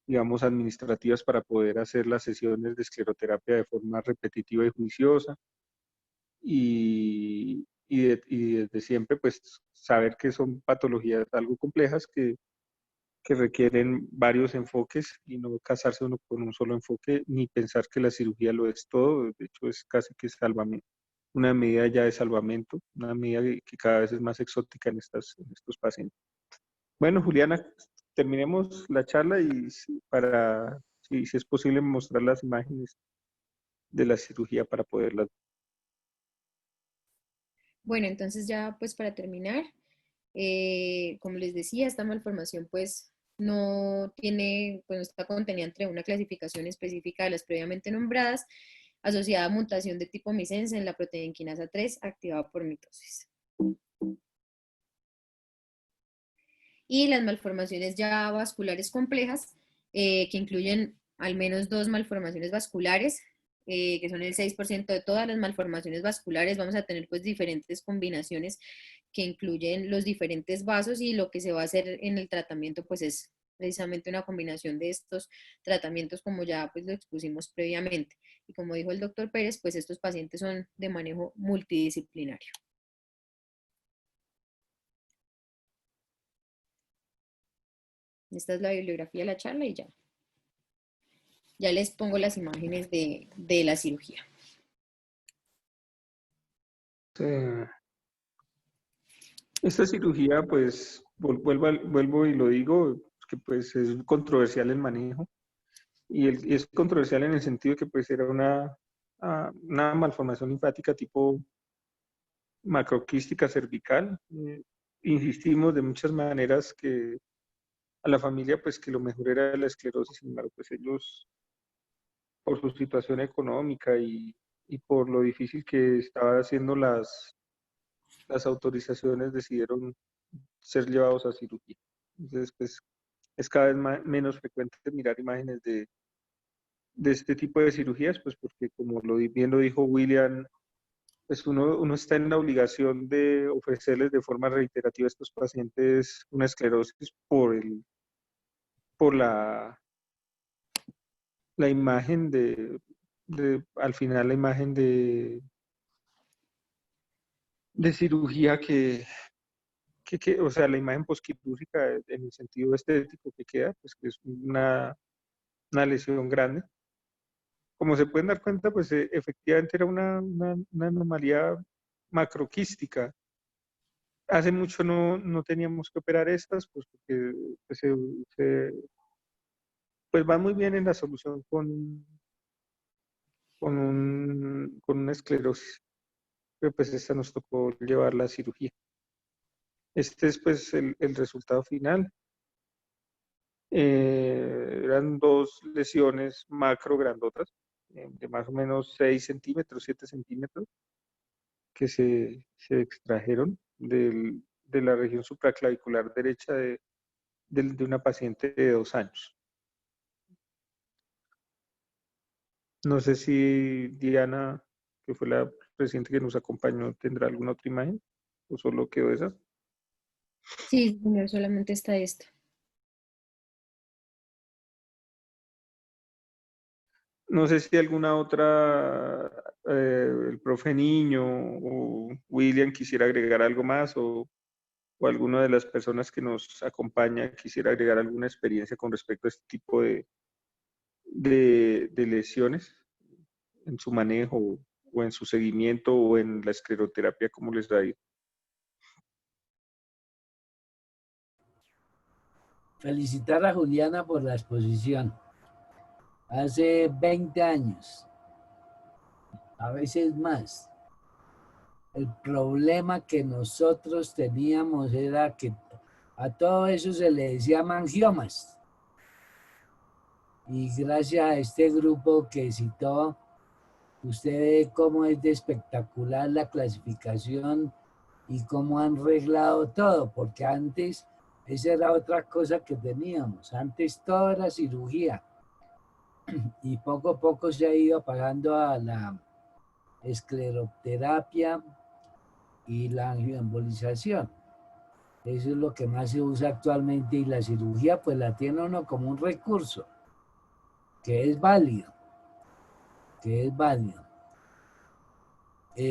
digamos, administrativas para poder hacer las sesiones de escleroterapia de forma repetitiva y juiciosa. Y desde siempre, pues, saber que son patologías algo complejas que requieren varios enfoques, y no casarse uno con un solo enfoque, ni pensar que la cirugía lo es todo. De hecho, es casi que salvamento, una medida ya de salvamento, una medida que cada vez es más exótica en estos pacientes. Bueno, Juliana, terminemos la charla y si es posible, mostrar las imágenes de la cirugía para poderlas. Bueno, entonces ya pues para terminar, como les decía, esta malformación pues no tiene, pues no está contenida entre una clasificación específica de las previamente nombradas, asociada a mutación de tipo missense en la proteína quinasa 3 activada por mitosis. Y las malformaciones ya vasculares complejas, que incluyen al menos 2 malformaciones vasculares, que son el 6% de todas las malformaciones vasculares. Vamos a tener pues diferentes combinaciones que incluyen los diferentes vasos, y lo que se va a hacer en el tratamiento pues es precisamente una combinación de estos tratamientos, como ya pues lo expusimos previamente. Y como dijo el doctor Pérez, pues estos pacientes son de manejo multidisciplinario. Esta es la bibliografía de la charla y ya les pongo las imágenes de la cirugía. Esta cirugía, pues, vuelvo y lo digo, que pues es controversial el manejo. Y es controversial en el sentido de que pues era una malformación linfática tipo macroquística cervical. Insistimos de muchas maneras que a la familia pues que lo mejor era la esclerosis, sin embargo pues ellos por su situación económica y por lo difícil que estaba haciendo las autorizaciones decidieron ser llevados a cirugía. Entonces pues es cada vez menos frecuente mirar imágenes de este tipo de cirugías, pues porque como bien lo dijo William, pues uno está en la obligación de ofrecerles de forma reiterativa a estos pacientes una esclerosis por la imagen al final la imagen de cirugía o sea, la imagen posquirúrgica en el sentido estético que queda, pues que es una lesión grande. Como se pueden dar cuenta, pues efectivamente era una anomalía macroquística. Hace mucho no teníamos que operar estas, pues porque pues, pues va muy bien en la solución con una esclerosis. Pero pues esta nos tocó llevar la cirugía. Este es pues el resultado final. Eran dos lesiones macro grandotas, de más o menos 6 centímetros, 7 centímetros, que se extrajeron de la región supraclavicular derecha de una paciente de 2 años. No sé si Diana, que fue la presidenta que nos acompañó, tendrá alguna otra imagen o solo quedó esa. Sí, señor, solamente está esto. No sé si alguna otra, el profe Niño o William quisiera agregar algo más o alguna de las personas que nos acompaña quisiera agregar alguna experiencia con respecto a este tipo de lesiones en su manejo o en su seguimiento o en la escleroterapia, ¿cómo les da ahí? Felicitar a Juliana por la exposición. Hace 20 años, a veces más, el problema que nosotros teníamos era que a todo eso se le decía mangiomas. Y gracias a este grupo que citó, usted ve cómo es de espectacular la clasificación y cómo han arreglado todo, porque antes esa era otra cosa que teníamos. Antes todo era cirugía y poco a poco se ha ido apagando a la escleroterapia y la angioembolización. Eso es lo que más se usa actualmente y la cirugía pues la tiene uno como un recurso que es válido,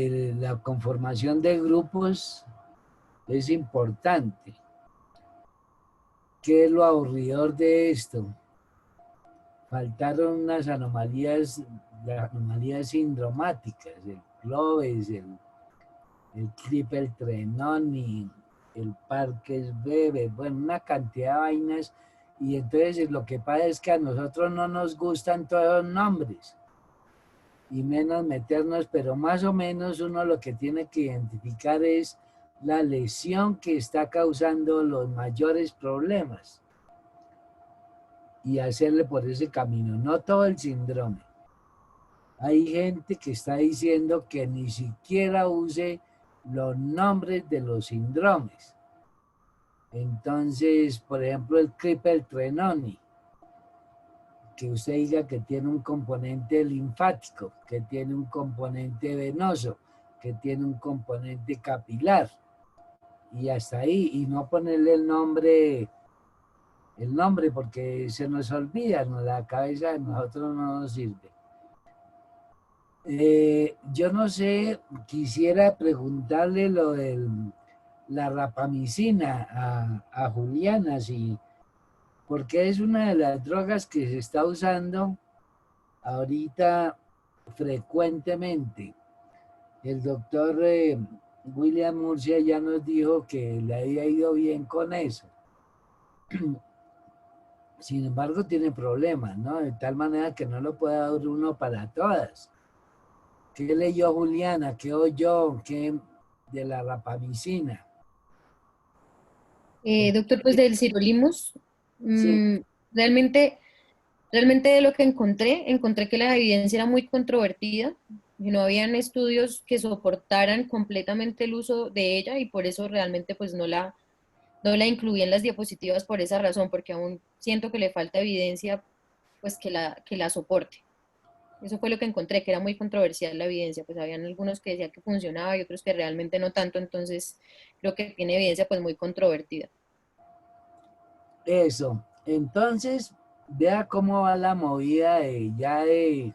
la conformación de grupos es importante. ¿Qué es lo aburridor de esto? Faltaron unas anomalías sindromáticas, el Cloves, el Klippel-Trenaunay, el Parkes-Weber, bueno, una cantidad de vainas. Y entonces lo que pasa es que a nosotros no nos gustan todos los nombres, y menos meternos, pero más o menos uno lo que tiene que identificar es la lesión que está causando los mayores problemas y hacerle por ese camino, no todo el síndrome. Hay gente que está diciendo que ni siquiera use los nombres de los síndromes. Entonces, por ejemplo, el Klippel-Trenaunay, que usted diga que tiene un componente linfático, que tiene un componente venoso, que tiene un componente capilar, y hasta ahí, y no ponerle el nombre porque se nos olvida, la cabeza de nosotros no nos sirve. Yo no sé, quisiera preguntarle lo de la rapamicina a Juliana, porque es una de las drogas que se está usando ahorita frecuentemente. El doctor William Murcia ya nos dijo que le había ido bien con eso. Sin embargo, tiene problemas, ¿no? De tal manera que no lo puede dar uno para todas. ¿Qué leyó Juliana? ¿Qué oyó? ¿Qué de la rapamicina? Doctor, pues del sirolimus, Sí, realmente, realmente de lo que encontré que la evidencia era muy controvertida, y no habían estudios que soportaran completamente el uso de ella y por eso realmente pues no la incluí en las diapositivas por esa razón, porque aún siento que le falta evidencia pues que la soporte. Eso fue lo que encontré, que era muy controversial la evidencia, pues habían algunos que decían que funcionaba y otros que realmente no tanto, entonces creo que tiene evidencia pues muy controvertida. eso. Entonces, vea cómo va la movida de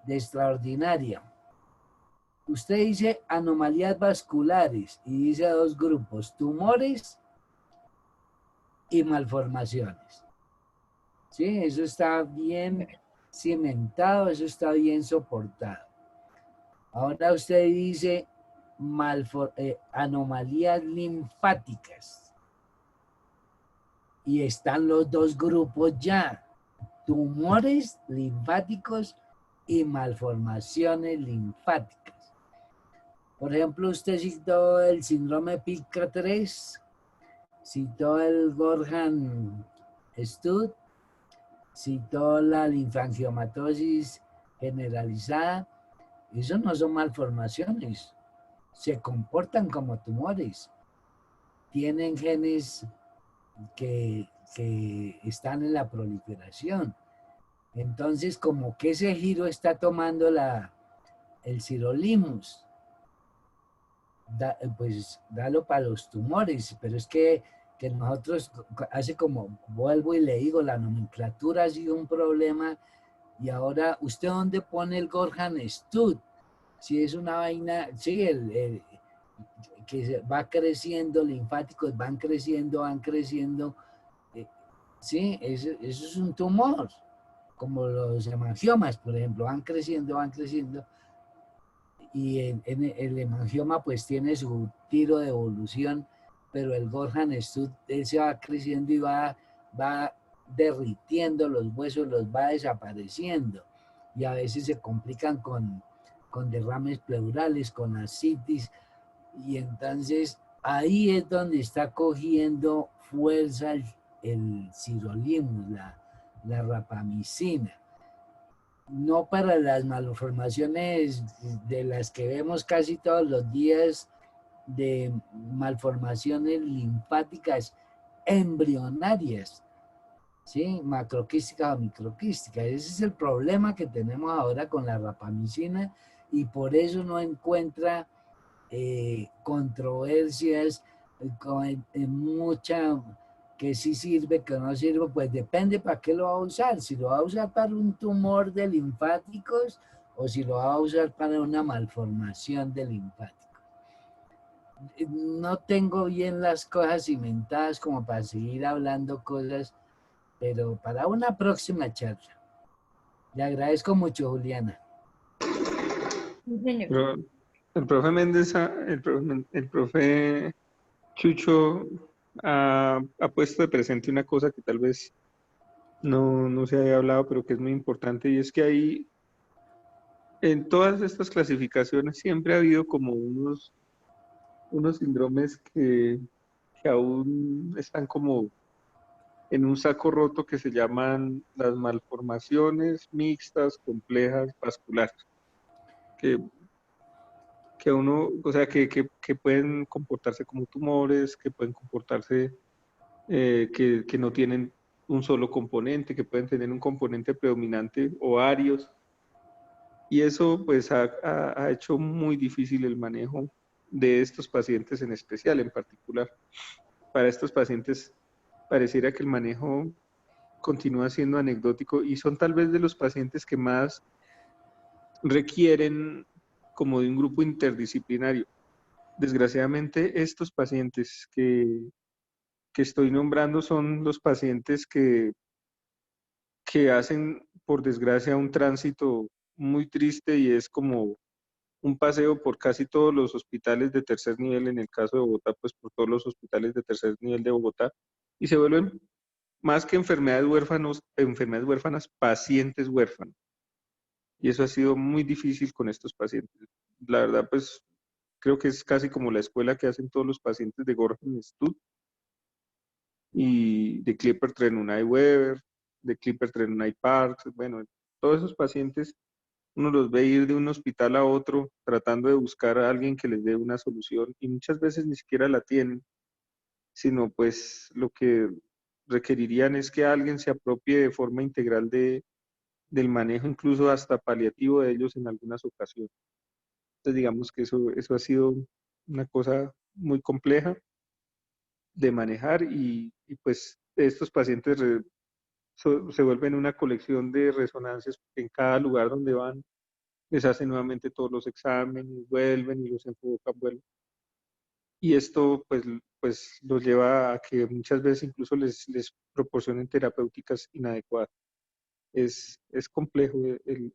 extraordinaria. Usted dice anomalías vasculares y dice dos grupos, tumores y malformaciones. ¿Sí? Eso está bien cimentado, eso está bien soportado. Ahora usted dice anomalías linfáticas y están los dos grupos ya, tumores linfáticos y malformaciones linfáticas. Por ejemplo, usted citó el síndrome PICA3, citó el Gorham-Stud, citó la linfangiomatosis generalizada. Esos no son malformaciones, se comportan como tumores. Tienen genes que están en la proliferación. Entonces, como que ese giro está tomando el sirolimus, pues dalo para los tumores, pero es que nosotros, hace como, vuelvo y le digo, la nomenclatura ha sido un problema y ahora, ¿usted dónde pone el Gorham-Stud? Si es una vaina, sí, que va creciendo, linfáticos van creciendo, sí, eso es un tumor, como los hemangiomas, por ejemplo, van creciendo, y el hemangioma pues tiene su tiro de evolución, pero el Gorham-Stud se va creciendo y va derritiendo los huesos, los va desapareciendo, y a veces se complican con derrames pleurales, con ascitis, y entonces ahí es donde está cogiendo fuerza el sirolimus, la rapamicina. No para las malformaciones de las que vemos casi todos los días, de malformaciones linfáticas embrionarias, ¿sí? Macroquísticas o microquísticas. Ese es el problema que tenemos ahora con la rapamicina y por eso no encuentra controversias, mucha que sí sirve, que no sirve, pues depende para qué lo va a usar, si lo va a usar para un tumor de linfáticos o si lo va a usar para una malformación de linfáticos. No tengo bien las cosas cimentadas como para seguir hablando cosas, pero para una próxima charla. Le agradezco mucho, Juliana. Sí, señor. Pero el profe Méndez, el profe Chucho ha puesto de presente una cosa que tal vez no se haya hablado, pero que es muy importante, y es que ahí, en todas estas clasificaciones, siempre ha habido como unos síndromes que aún están como en un saco roto que se llaman las malformaciones mixtas complejas vasculares, que, que uno, o sea, que pueden comportarse como tumores, que pueden comportarse, que no tienen un solo componente, que pueden tener un componente predominante o varios, y eso pues ha hecho muy difícil el manejo de estos pacientes en especial, en particular. Para estos pacientes pareciera que el manejo continúa siendo anecdótico y son tal vez de los pacientes que más requieren como de un grupo interdisciplinario. Desgraciadamente, estos pacientes que estoy nombrando son los pacientes que hacen, por desgracia, un tránsito muy triste y es como un paseo por casi todos los hospitales de tercer nivel, en el caso de Bogotá, pues por todos los hospitales de tercer nivel de Bogotá, y se vuelven más que enfermedades huérfanas, pacientes huérfanos. Y eso ha sido muy difícil con estos pacientes. La verdad, pues creo que es casi como la escuela que hacen todos los pacientes de Gorham Stud y de Clipperton-Unai-Weber, de Clipperton-Unai-Park. Bueno, todos esos pacientes uno los ve ir de un hospital a otro tratando de buscar a alguien que les dé una solución y muchas veces ni siquiera la tienen, sino pues lo que requerirían es que alguien se apropie de forma integral del manejo, incluso hasta paliativo de ellos en algunas ocasiones. Entonces digamos que eso ha sido una cosa muy compleja de manejar y pues estos pacientes se vuelven una colección de resonancias en cada lugar donde van, les hacen nuevamente todos los exámenes, vuelven y los enfocan, vuelven. Y esto pues los lleva a que muchas veces incluso les proporcionen terapéuticas inadecuadas. Es complejo el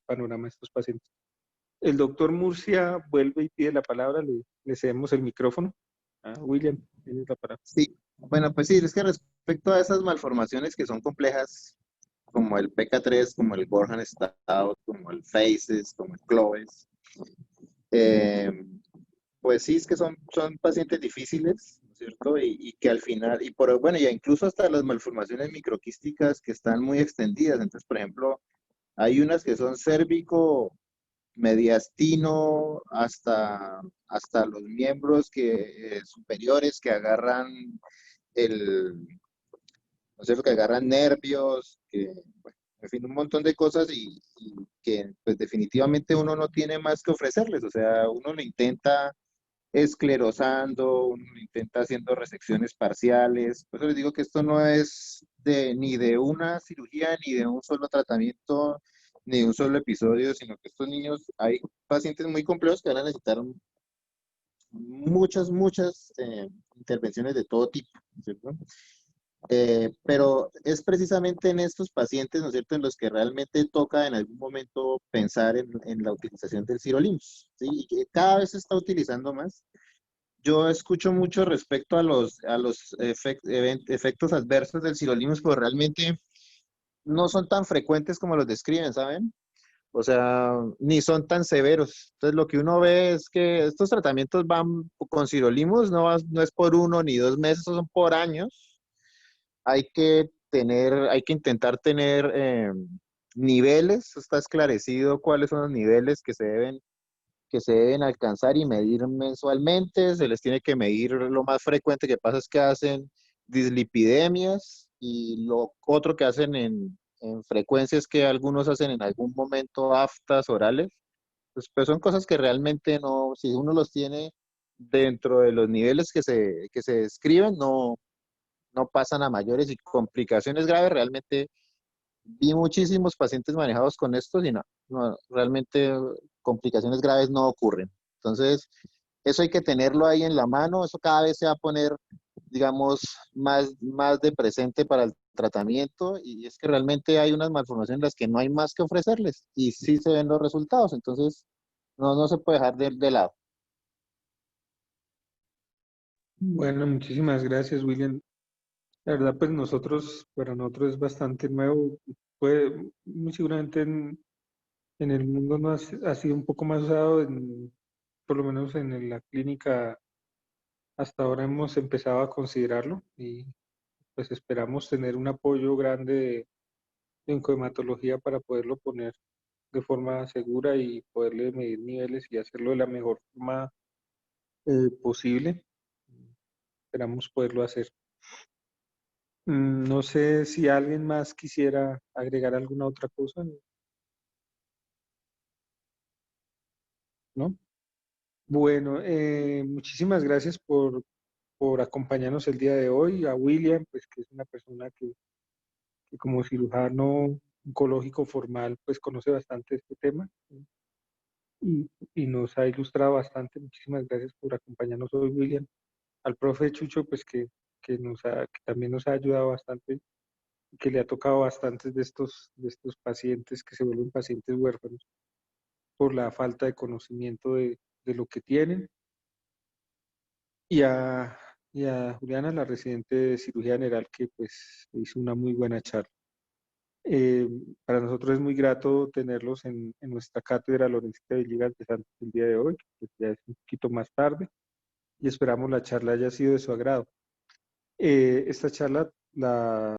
panorama de estos pacientes. El doctor Murcia vuelve y pide la palabra, le cedemos el micrófono. William, tienes la palabra. Sí, bueno, pues sí, es que respecto a esas malformaciones que son complejas, como el PK3, como el Gorham Stout, como el FACES, como el CLOES, eh, pues sí, es que son pacientes difíciles, ¿no es cierto? Y que al final, bueno, ya incluso hasta las malformaciones microquísticas que están muy extendidas. Entonces, por ejemplo, hay unas que son cérvico, mediastino, hasta los miembros superiores que agarran el, ¿no es cierto? Que agarran nervios, bueno, en fin, un montón de cosas y que pues definitivamente uno no tiene más que ofrecerles. O sea, uno lo intenta esclerosando, uno lo intenta haciendo resecciones parciales. Por eso les digo que esto no es ni de una cirugía, ni de un solo tratamiento, ni de un solo episodio, sino que estos niños, hay pacientes muy complejos que van a necesitar muchas intervenciones de todo tipo, ¿cierto? Pero es precisamente en estos pacientes, ¿no es cierto?, en los que realmente toca en algún momento pensar en la utilización del sirolimus, ¿sí? Y que cada vez se está utilizando más. Yo escucho mucho respecto a los efectos adversos del sirolimus, pero realmente no son tan frecuentes como los describen, ¿saben? O sea, ni son tan severos. Entonces, lo que uno ve es que estos tratamientos van con sirolimus, no es por 1 ni 2 meses, son por años. Hay que intentar tener niveles, está esclarecido cuáles son los niveles que se deben alcanzar y medir mensualmente. Se les tiene que medir. Lo más frecuente que pasa es que hacen dislipidemias, y lo otro que hacen en frecuencia es que algunos hacen en algún momento aftas orales. Pues son cosas que realmente no, si uno los tiene dentro de los niveles que se describen, no pasan a mayores, y complicaciones graves. Realmente vi muchísimos pacientes manejados con esto y realmente complicaciones graves no ocurren. Entonces, eso hay que tenerlo ahí en la mano. Eso cada vez se va a poner, digamos, más de presente para el tratamiento, y es que realmente hay unas malformaciones en las que no hay más que ofrecerles y sí se ven los resultados. Entonces, no se puede dejar de lado. Bueno, muchísimas gracias, William. La verdad, pues para nosotros es bastante nuevo. Muy seguramente en el mundo no ha sido un poco más usado, por lo menos en la clínica hasta ahora hemos empezado a considerarlo y pues esperamos tener un apoyo grande de oncohematología para poderlo poner de forma segura y poderle medir niveles y hacerlo de la mejor forma posible. Esperamos poderlo hacer. No sé si alguien más quisiera agregar alguna otra cosa, ¿no? Bueno, muchísimas gracias por acompañarnos el día de hoy. A William, pues que es una persona que como cirujano oncológico formal, pues conoce bastante este tema y nos ha ilustrado bastante. Muchísimas gracias por acompañarnos hoy, William. Al profe Chucho, pues que también nos ha ayudado bastante, que le ha tocado bastantes de estos pacientes que se vuelven pacientes huérfanos. por la falta de conocimiento de lo que tienen. Y a Juliana, la residente de cirugía general, que pues hizo una muy buena charla. Para nosotros es muy grato tenerlos en nuestra cátedra Lorencita Villegas de Santos el día de hoy, que ya es un poquito más tarde, y esperamos la charla haya sido de su agrado. Esta charla la